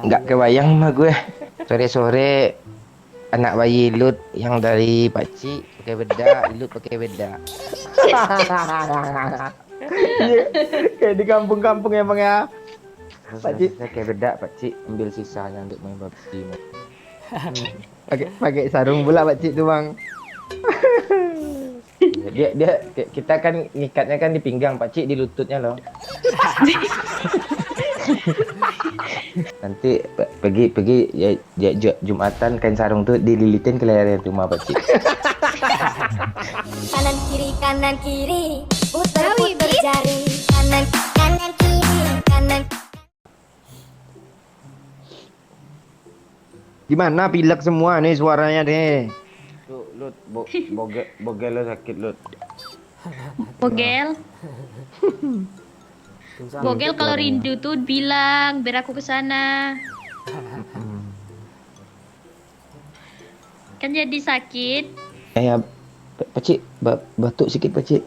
Nggak kebayang mah gue. Sore-sore anak bayi Lut yang dari pakcik pakai bedak, Lut pakai bedak. Iya, kayak di kampung-kampung ya bang ya. Pakcik Selesai kayak bedak, pakcik ambil sisanya untuk main PUBG. pakai pakai sarung bola pakcik tuh bang. Kita kan ngikatnya kan di pinggang, pakcik di lututnya loh. Nanti pergi Jumatan kain sarung tuh dililitin ke lehernya rumah pakcik. Kanan kiri putar putar jari kanan kanan kiri kanan. Gimana pilek semua nih suaranya deh. Tuh, Lut, bogel lo sakit, Lut. Bogel. Bogel kalau rindu tuh bilang biar aku ke sana. Kan jadi sakit. Ya, pakcik, batuk sedikit, pakcik.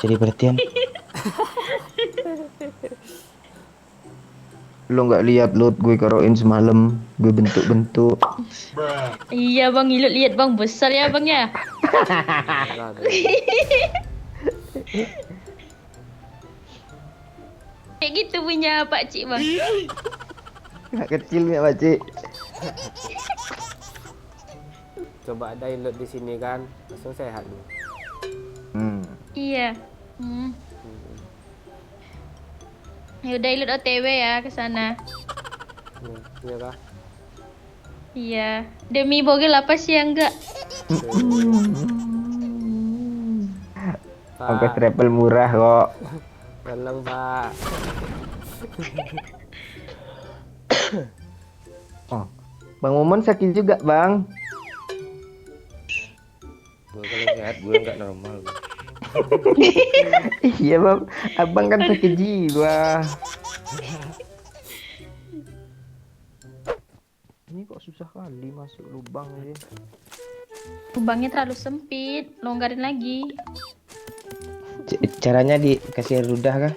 Jadi perhatian. Lo nggak lihat Lut gue karoin semalam, gue bentuk-bentuk. Iya bang, Ilut lihat bang, besar ya bang ya. Kayak gitu punya Pak Cik bang. Nggak kecil ya pakcik. Coba ada Ilut di sini kan, langsung sehat nih. Iya. Yaudah Ilut OTW ya ke sana. Iya kah? Iya. Demi Bogel apa sih yang enggak? Ongkos Pak, travel murah kok. tolong Pak. Oh, Bang Momon sakit juga bang. Gue kalau sehat gue nggak normal. Iya bang, abang kan sakit jiwa. Ini kok susah kali masuk lubang ini. Lubangnya terlalu sempit, longgarin lagi. Caranya dikasih air ludah kah?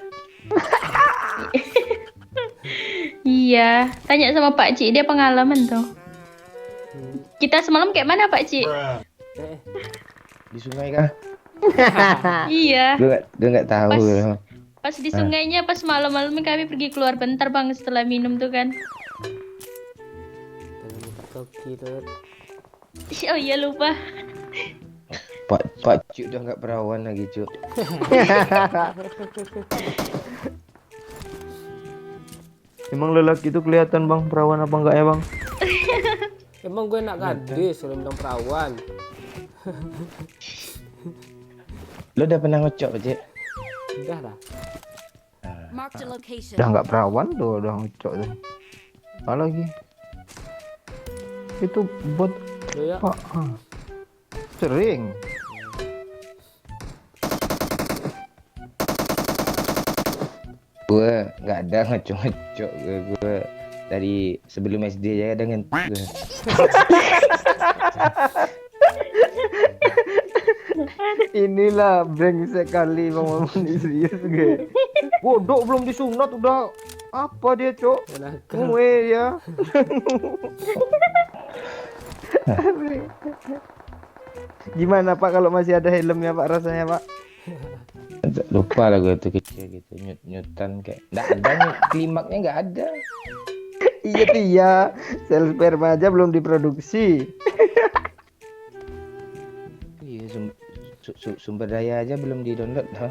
Iya, tanya sama Pak Cik, dia pengalaman tuh. Kita semalam kayak mana Pak Cik? Di sungai kah? Iya, Gue nggak tahu. Pas- pas di sungainya, pas malam-malam kami pergi keluar bentar bang setelah minum tuh kan. Jangan buka toki Lut. Oh iya lupa. Pak Cuk udah nggak perawan lagi, Cuk. Emang lelaki itu kelihatan bang perawan apa enggak ya bang? Emang gue nak gadis, suruh bilang perawan. Lo udah pernah ngecok, Pak Cik? Udah lah. Mark the location. Udah nggak perawan tuh, udah ngecok tuh. Apa lagi? Itu bot Lo ya, Pak. Sering. Gue nggak ada ngecok-ngecok. Gue dari sebelum SD aja ada ngentot gue. Inilah brengsek kali bang Momon ini serius gue. Bodoh belum disunat udah apa dia cok? nakal. Gue ya. Gimana Pak kalau masih ada helmnya Pak rasanya Pak? Lupa lah gue tuh kecil gitu, nyutan kayak nggak ada klimaknya nggak ada. Iya tuh ya, sel sperma aja belum diproduksi. Iya, sumber daya aja belum di download, ha?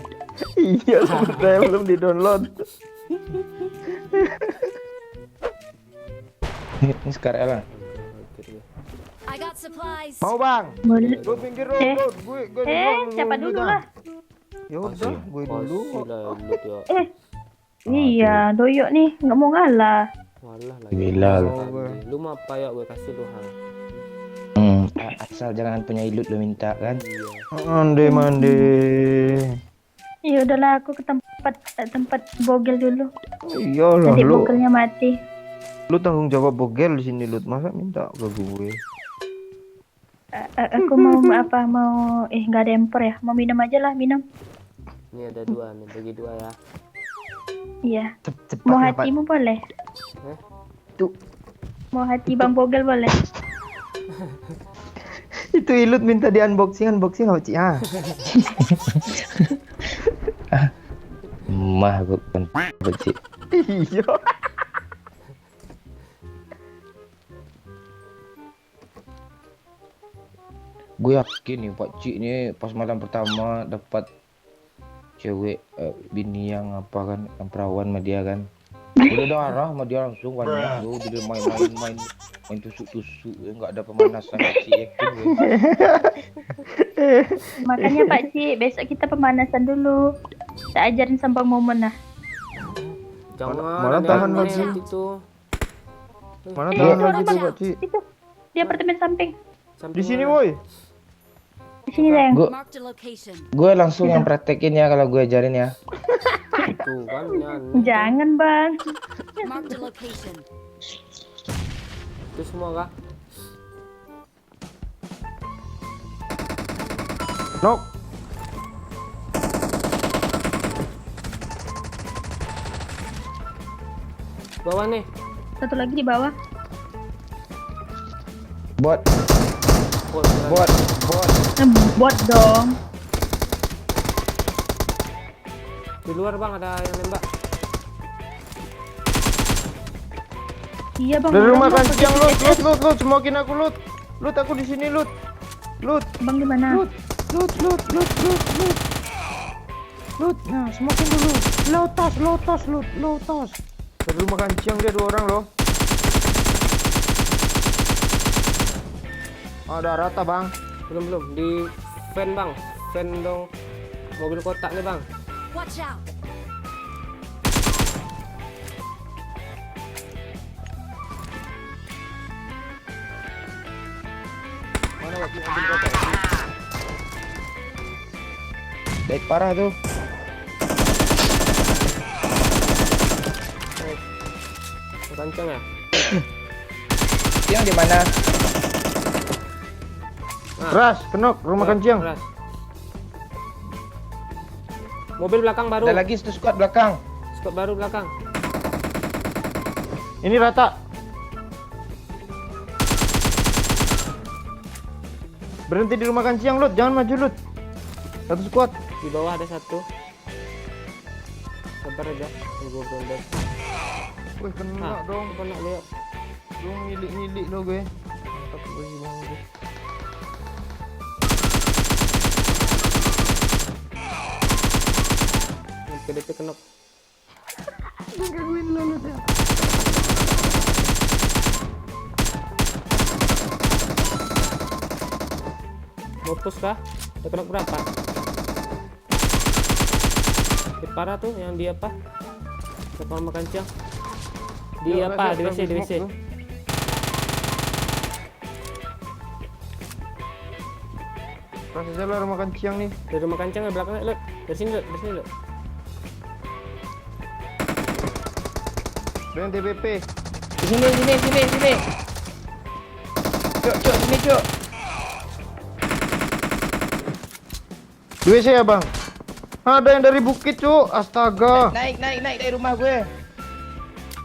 Iya sebenarnya belum di-download. Ini sekarang bang. I got supplies. Mau bang? Boleh. Gue pinggir road, gue Siapa dulu lah? Ya udah, gue dulu. Pasti lah Lut ya. Iya, doyok nih, nggak mau ngalah. Walah lagi. Bilal. Lu mau apa ya gue kasih lu hal. Asal jangan punya ilut lo minta kan. Mande mande. Ya udahlah, aku ke tempat Bogel dulu. Iyalah Nanti lu, Bogelnya mati. lu tanggung jawab bogel di sini lu. Masa minta ke gue? Aku mau apa? Mau nggak ada emper ya? Mau minum aja lah, minum. Ini ada dua nih, bagi dua ya. Iya. Cepat Mau ya, Pak. hatimu boleh. itu. Mau hati Bang Bogel boleh? Itu Ilut minta di unboxing sama Cik. Ah. Mah bukan Pakcik. Iya. Gue yakin nih Pakcik nih pas malam pertama dapat cewek bini yang apa kan, yang perawan sama dia kan. Udah darah sama dia langsung banyak tuh, dia main tusuk-tusuk, nggak ada pemanasan Pakcik, yakin gue. Makanya Pak Cik, besok kita pemanasan dulu. Saya ajarin sama Bang Momon lah. Jangan Mana ada tahan yang lagi? lihat itu. Mana Itu tahan orang lagi tuh Bang, Pak Cik? itu di apartemen samping. Samping Di sini mana? woi. Di sini sayang. Marked a location. Gue langsung yang praktekin ya kalau gue ajarin ya. Tuh kan, Jangan Bang. Marked a location. itu semua kah? Nok. Bawah nih. Satu lagi di bawah. Bot, Oh, bot. Bot dong. di luar Bang ada yang nembak. Iya Bang. Dari udah, rumah Bang. kancing Lut, smokin aku Lut. Lut aku di sini Lut. Lut. Bang di mana? Lut. Lut, nah smokin dulu. Low tos. Dari rumah kancing dia 2 orang loh. Ada rata bang. Belum di fan Bang. Fan dong. Mobil kotak nih Bang. Watch out. Mana waktu mobil kotak? Baik parah tuh. Kencang ya? Yang di mana? Ras, kenok rumah kancing. Keras. Mobil belakang baru. Ada lagi satu squad belakang. Squad baru belakang. Ini rata. Berhenti di rumah kancing Lut, jangan maju Lut. Satu squad. Di bawah ada satu. Sabar aja. Tunggu berondong. Wih kena Nah, dong. apa nak lihat? Lu ngilik lo gue. Mantap gue sih bang. PDP kenok. Gangguin lo Lut ya. Motus kah? Ada kenok berapa? Di parah tuh yang di apa? Depan makan siang. Di Yuk, apa? Ras, Di yuk, WC, di smoke WC. tuh. Ras aja lah rumah kancing nih. Dari rumah kancang ke belakangnya, Lut. Dari sini, Lut. Dari sini, Lut. Dengan TPP. Di sini. Cuk, sini cuk. Di WC ya bang. Ada yang dari bukit cuk. Astaga. Naik dari rumah gue.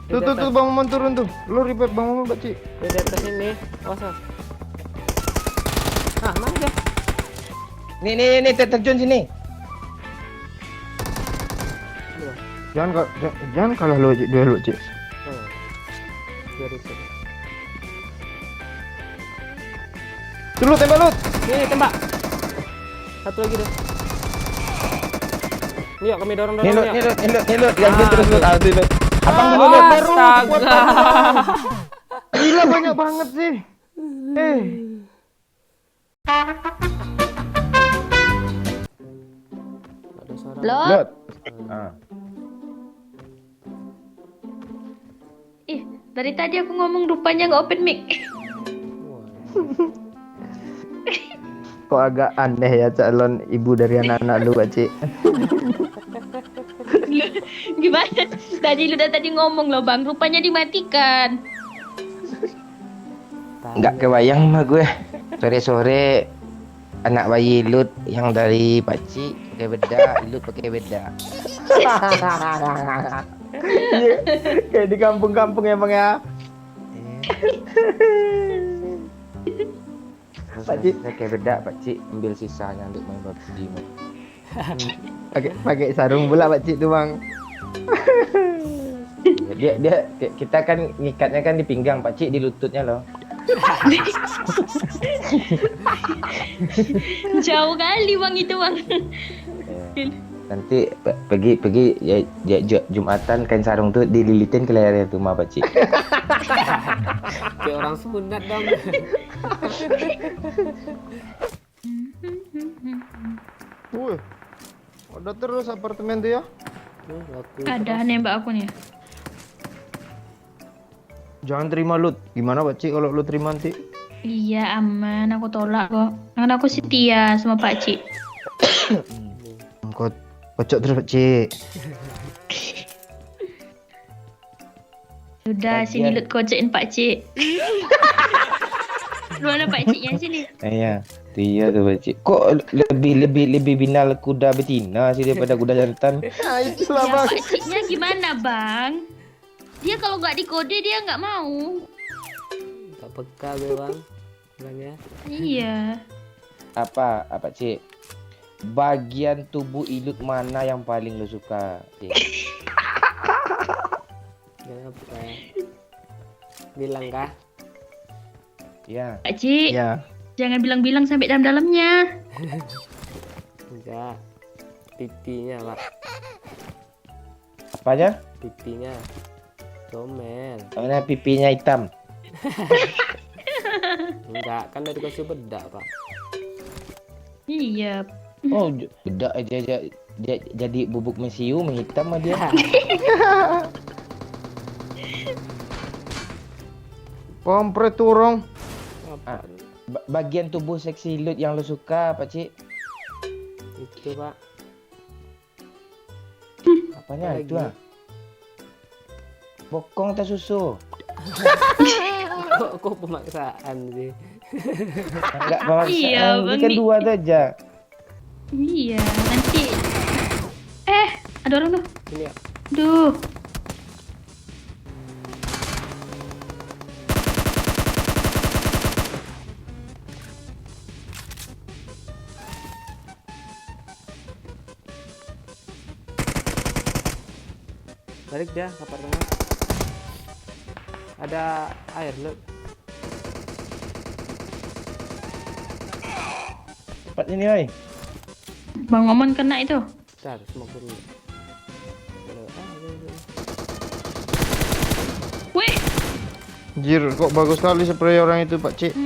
Tuh bang Momon turun tuh. Lu revive bang Momon Pak Cik. Dari atas ini. Awas, awas. Ah, mana dia? Nih terjun sini. Jangan kalah lu Cik. Duel lu Cik. Oh. Dari itu. Tuh Lut, tembak Lut. Nih, tembak. Satu lagi deh. Nih, yuk kami dorong. Nih Lut. Ganti Ah, terus Lut. Ah, Lut. Abang dulu Oh, Lut. astaga. Gila banyak banget sih. Ada suara. Loh. Lut. Ah. Ih, dari tadi aku ngomong rupanya nggak open mic. Kok agak aneh ya calon ibu dari anak-anak lu Pak Cik. Gimana? Lu tadi ngomong loh Bang, rupanya dimatikan. Nggak kebayang mah gue. Sore-sore anak bayi Lut yang dari Pakcik pakai bedak, Lut pakai bedak. Iya, kayak di kampung-kampung emang ya. Pakcik. Saya kayak bedak Pakcik, ambil sisanya untuk main PUBG. Pakai sarung pula pakcik tuh bang. Kita kan ngikatnya kan di pinggang Pakcik, di lututnya loh. Jauh kali bang itu bang. Ya. Nanti pergi Jumatan kain sarung tuh dililitin ke lehernya tuh sama Pakcik. Kayak orang sunat dong. Wih, ada terus apartemen tuh ya. Ada nembak aku nih. Jangan terima loot. Gimana pakcik kalau lu terima nanti? Iya aman, aku tolak kok. Karena aku setia sama Pak Cik. Kau pocok terus pakcik. Sudah sini lut kocekin Pak Cik. Mana Pak Ciknya sini? Iya, iya tuh Pakcik. Kok lebih binal kuda betina sih daripada kuda jantan? Nah itulah Ya bang. Pak Ciknya gimana bang? Dia kalau nggak dikode dia nggak mau. Tak peka gue bang. Bilangnya. Iya. Apa Cik? Bagian tubuh ilut mana yang paling lo suka, Cik? Kenapa? Bilang kah? Ya. Pak Cik, Ya. jangan bilang-bilang sampai dalam-dalamnya. Enggak. Pipinya pak. Apa aja? Pipinya. Comel. Karena pipinya hitam. Enggak, kan dari kasih bedak pak. Iya. Oh, bedak aja dia jadi bubuk mesiu menghitam sama dia. Kompret turong. Ah, bagian tubuh seksi lut yang lo suka, Pakcik? Itu pak. Apanya Apa itu lagi? ah? Bokong atau susu? Kok pemaksaan sih? Enggak bawa Iya, ini Bang, kan Dik. dua saja. Iya, nanti. Ada orang tuh. Ini ya. Duh. Balik dia ke apartemen. Ada air loh. Cepat ini, oi. Bang Momon kena itu. Bentar, smoke dulu. Wih. Jir, kok bagus sekali spray orang itu pakcik.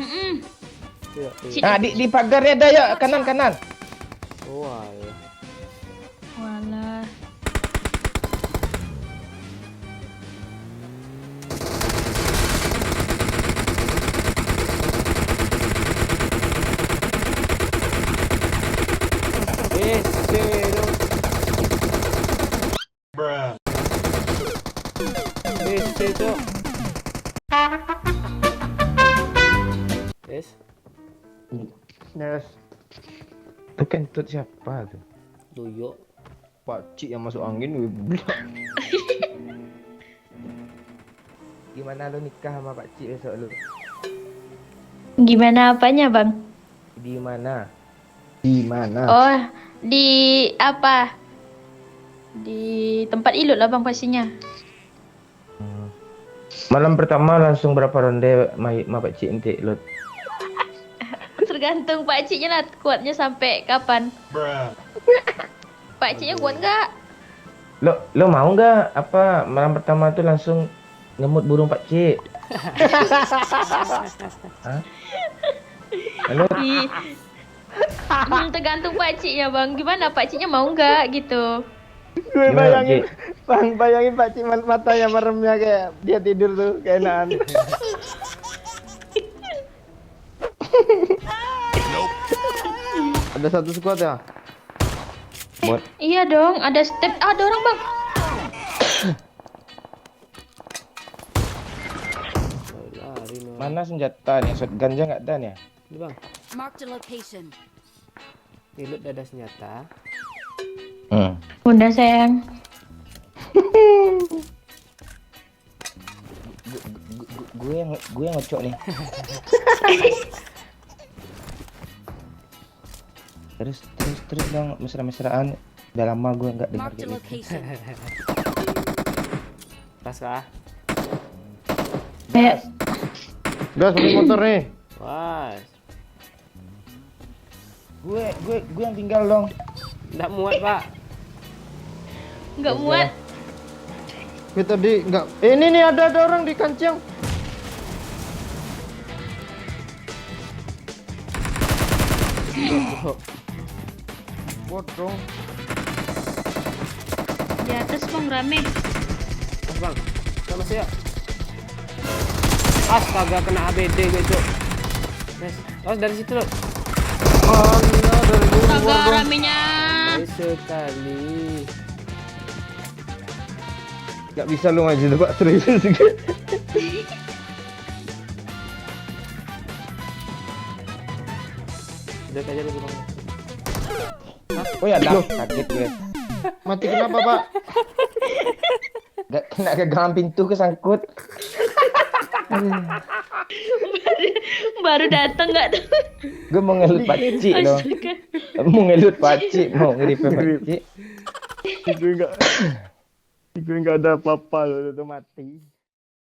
Iya, Cik. iya. Ah, di pagarnya ada ya, kanan. Wah, ya. Walah. Cero. Cok. Yes. Yes. Itu kentut siapa tuh? Doyo. Pakcik yang masuk angin. Wih. Gimana lo nikah sama Pakcik besok lo? Gimana apanya bang? Di mana? Di mana? Oh, di apa? Di tempat ilut lah bang pastinya. Malam pertama langsung berapa ronde sama Pakcik nanti lo? Tergantung Pak Ciknya lah kuatnya sampai kapan. Pak Ciknya kuat nggak? Lo mau nggak apa malam pertama tuh langsung ngemut burung Pakcik? Hah? Halo? Tergantung Pak Ciknya bang. Gimana Pak Ciknya mau nggak gitu? Gue Gimana, bayangin, Cik? bang bayangin pakcik matanya meremnya kayak dia tidur tuh keenaan. Ada satu squad ya? Bot. Iya dong, ada step. Ada orang bang. Lari nih. Mana senjata nih? Shotgun aja nggak ada nih? Ini bang. Marked a location. Ilut ada senjata. Udah sayang. gue yang ngocok nih. terus dong mesra-mesraan. Udah lama gue nggak dengar Marked a kayak gitu. location. Pas kah? Kayak Gas pakai motor nih. Pas. Gue yang tinggal dong. Nggak muat, Pak. nggak muat. Gue tadi nggak. Ini nih ada orang di kancing. Bodoh. Di atas bang rame. Mas bang, sama saya. Astaga, kena ABD gue cok. Nice. Oh dari situ loh. Mana dari luar Astaga dong. ramenya. Nice sekali. Gak bisa lu maju tuh Pak, serius juga. Lihat aja dulu bang. Oh ya, dah kaget gue. Mati kenapa Pak? Gak kena ke gagang pintu kesangkut. Baru dateng nggak tuh. Gue mau ngelut pakcik loh. Astaga. Mau ngelut pakcik, mau nge-repair pakcik. Gue nggak ada apa-apa loh, itu mati.